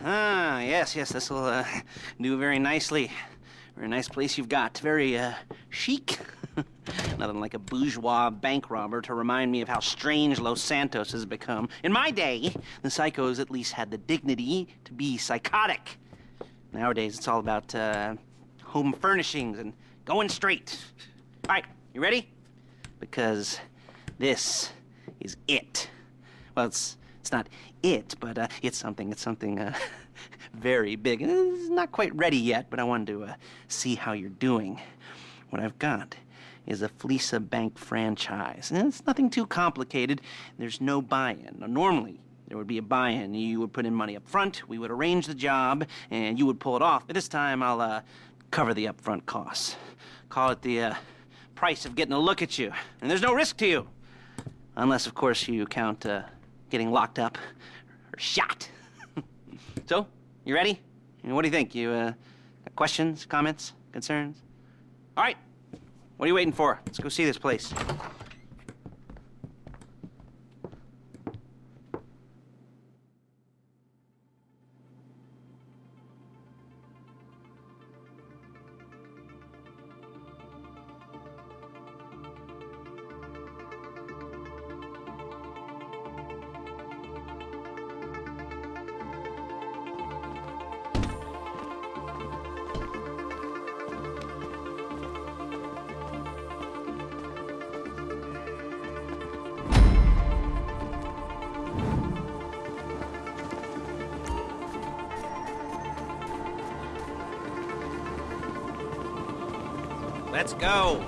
Ah, yes, this'll do very nicely. Very nice place you've got. Very chic. Nothing like a bourgeois bank robber to remind me of how strange Los Santos has become. In my day, the psychos at least had the dignity to be psychotic. Nowadays, it's all about home furnishings and going straight. All right, you ready? Because this is it. Well, it's not it, but it's something very big. It's not quite ready yet, but I wanted to see how you're doing. What I've got is a Fleesa Bank franchise. And it's nothing too complicated. There's no buy-in. Now, normally, there would be a buy-in. You would put in money up front, we would arrange the job, and you would pull it off. But this time, I'll cover the upfront costs. Call it the price of getting a look at you. And there's no risk to you. Unless, of course, you count getting locked up or shot. So, you ready? What do you think? You got questions, comments, concerns? All right. What are you waiting for? Let's go see this place. Let's go.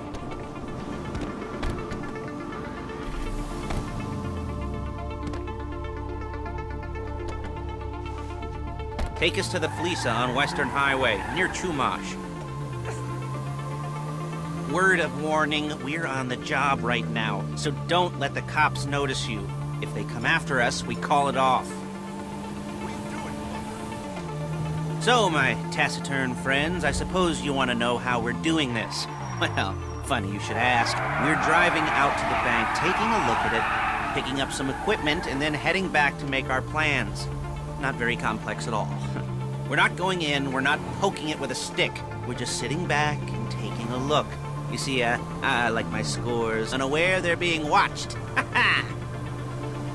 Take us to the Fleesa on Western Highway, near Chumash. Word of warning, we're on the job right now, so don't let the cops notice you. If they come after us, we call it off. So, my taciturn friends, I suppose you want to know how we're doing this. Well, funny you should ask. We're driving out to the bank, taking a look at it, picking up some equipment, and then heading back to make our plans. Not very complex at all. We're not going in, we're not poking it with a stick. We're just sitting back and taking a look. You see, I like my scores, unaware they're being watched.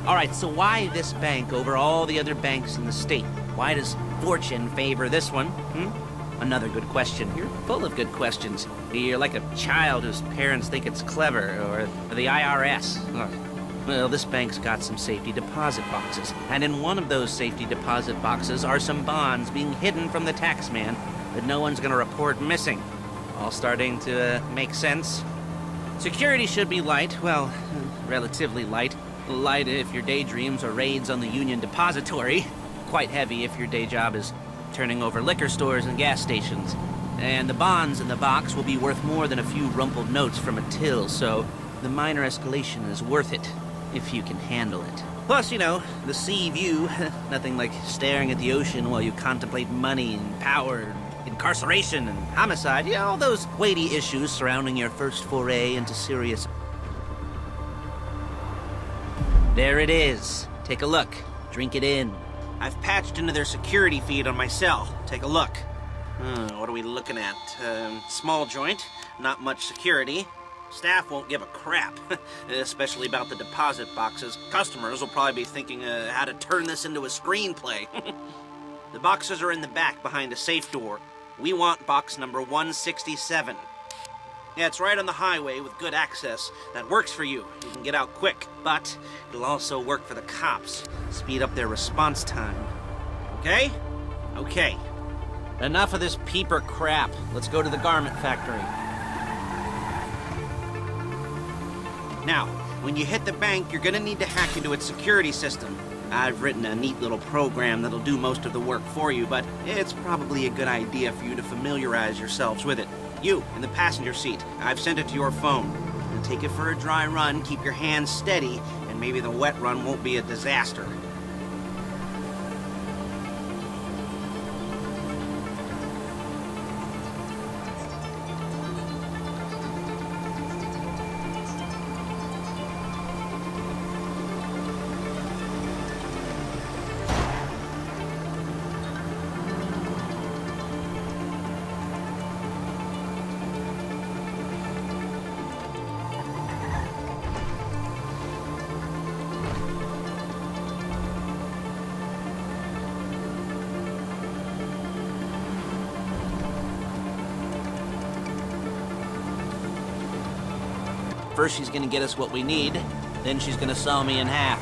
All right, so why this bank over all the other banks in the state? Why does fortune favor this one? Another good question. You're full of good questions. You're like a child whose parents think it's clever, or the IRS. Well, this bank's got some safety deposit boxes, and in one of those safety deposit boxes are some bonds being hidden from the tax man that no one's gonna report missing. All starting to make sense. Security should be light, well, relatively light. Light if your daydreams are raids on the Union Depository. Quite heavy if your day job is turning over liquor stores and gas stations. And the bonds in the box will be worth more than a few rumpled notes from a till, so the minor escalation is worth it, if you can handle it. Plus, you know, the sea view, nothing like staring at the ocean while you contemplate money and power, incarceration and homicide, you know, all those weighty issues surrounding your first foray into serious... There it is. Take a look. Drink it in. I've patched into their security feed on my cell. Take a look. What are we looking at? Small joint, not much security. Staff won't give a crap, especially about the deposit boxes. Customers will probably be thinking how to turn this into a screenplay. The boxes are in the back behind a safe door. We want box number 167. Yeah, it's right on the highway with good access. That works for you. You can get out quick, but it'll also work for the cops. Speed up their response time. Okay? Okay. Enough of this peeper crap. Let's go to the garment factory. Now, when you hit the bank, you're gonna need to hack into its security system. I've written a neat little program that'll do most of the work for you, but it's probably a good idea for you to familiarize yourselves with it. You, in the passenger seat, I've sent it to your phone. And take it for a dry run, keep your hands steady, and maybe the wet run won't be a disaster. First she's gonna get us what we need, then she's gonna saw me in half.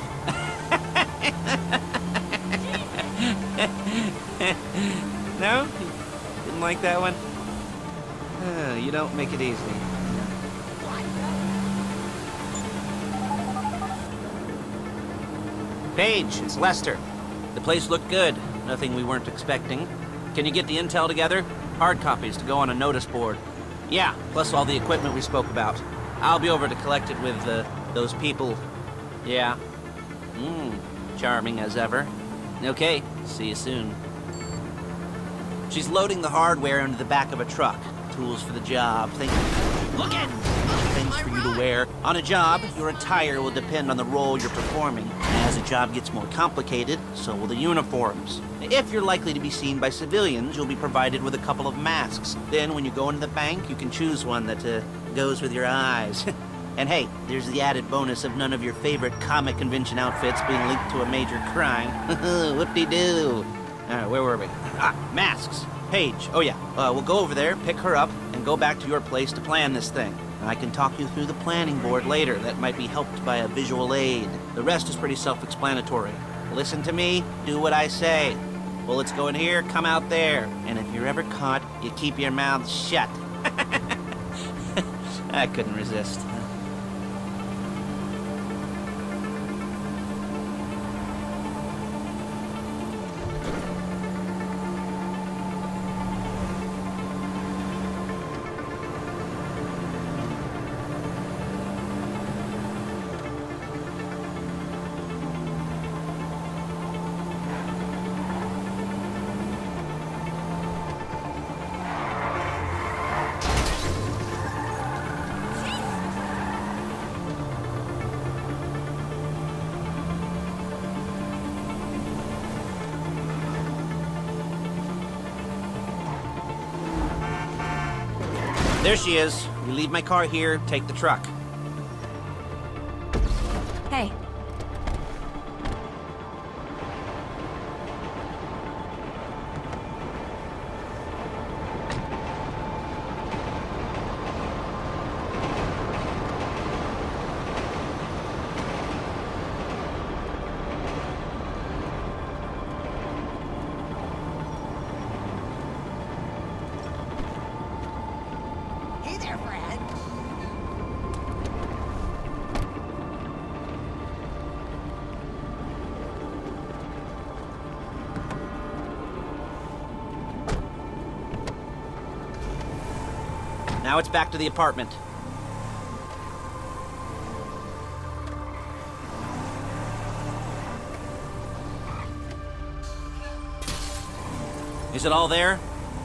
No? Didn't like that one? You don't make it easy. Paige, it's Lester. The place looked good. Nothing we weren't expecting. Can you get the intel together? Hard copies to go on a notice board. Yeah, plus all the equipment we spoke about. I'll be over to collect it with, those people. Yeah. Charming as ever. Okay, see you soon. She's loading the hardware into the back of a truck. Tools for the job. Look at things for you to wear. On a job, your attire will depend on the role you're performing. As the job gets more complicated, so will the uniforms. If you're likely to be seen by civilians, you'll be provided with a couple of masks. Then when you go into the bank, you can choose one that goes with your eyes. And hey, there's the added bonus of none of your favorite comic convention outfits being linked to a major crime. Whoop-de-doo. Where were we? Masks. Paige. Oh yeah, we'll go over there, pick her up, and go back to your place to plan this thing. I can talk you through the planning board later. That might be helped by a visual aid. The rest is pretty self-explanatory. Listen to me, do what I say. Bullets go in here, come out there. And if you're ever caught, you keep your mouth shut. I couldn't resist. There she is. You leave my car here, take the truck. Hey. Now it's back to the apartment. Is it all there?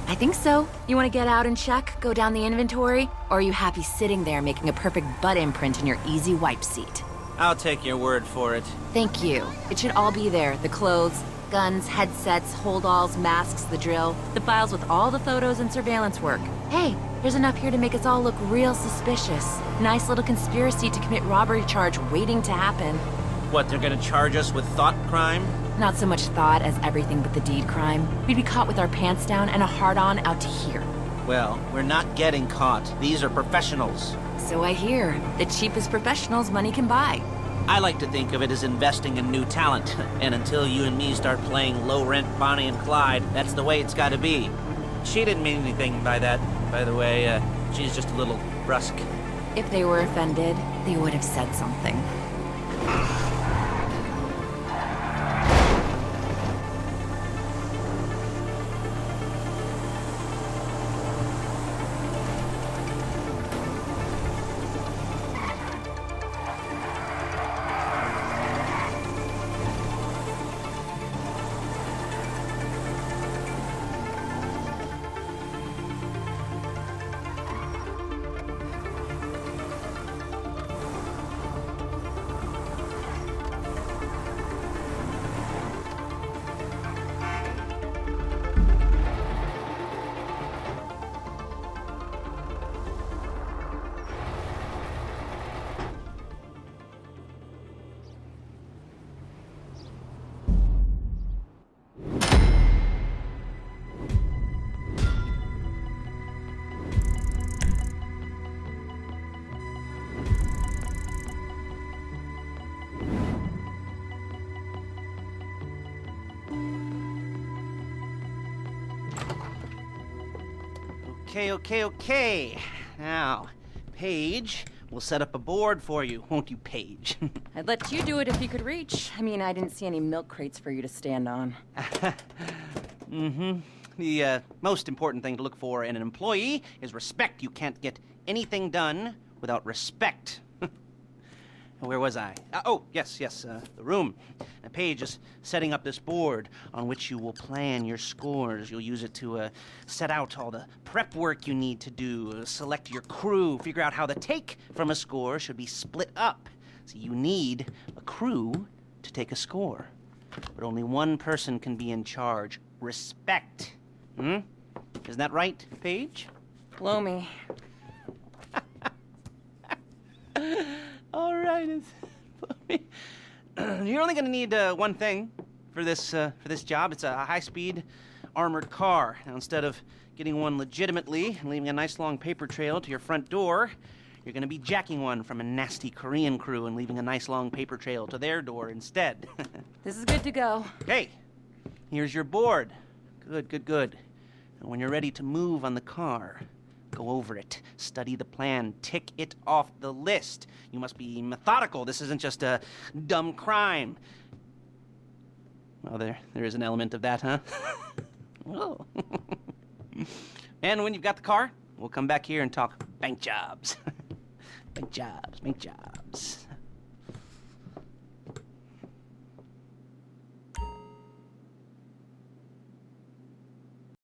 I think so. You want to get out and check, go down the inventory? Or are you happy sitting there making a perfect butt imprint in your easy wipe seat? I'll take your word for it. Thank you. It should all be there. The clothes, guns, headsets, holdalls, masks, the drill. The files with all the photos and surveillance work. Hey, there's enough here to make us all look real suspicious. Nice little conspiracy to commit robbery charge waiting to happen. What, they're gonna charge us with thought crime? Not so much thought as everything but the deed crime. We'd be caught with our pants down and a hard-on out to here. Well, we're not getting caught. These are professionals. So I hear. The cheapest professionals money can buy. I like to think of it as investing in new talent. And until you and me start playing low-rent Bonnie and Clyde, that's the way it's gotta be. She didn't mean anything by that, by the way. She's just a little brusque. If they were offended, they would have said something. Okay. Now, Paige, we'll set up a board for you, won't you, Paige? I'd let you do it if you could reach. I mean, I didn't see any milk crates for you to stand on. The most important thing to look for in an employee is respect. You can't get anything done without respect. Where was I? Yes, the room. Now, Paige is setting up this board on which you will plan your scores. You'll use it to set out all the prep work you need to do, select your crew, figure out how the take from a score should be split up. So you need a crew to take a score. But only one person can be in charge. Respect. Isn't that right, Paige? Blow me. All right, you're only going to need one thing for this job. It's a high-speed armored car. Now, instead of getting one legitimately and leaving a nice long paper trail to your front door, you're going to be jacking one from a nasty Korean crew and leaving a nice long paper trail to their door instead. This is good to go. Okay, here's your board. Good. And when you're ready to move on the car, go over it, study the plan, tick it off the list. You must be methodical. This isn't just a dumb crime. Well, there is an element of that, huh? Oh. And when you've got the car, we'll come back here and talk bank jobs. Bank jobs.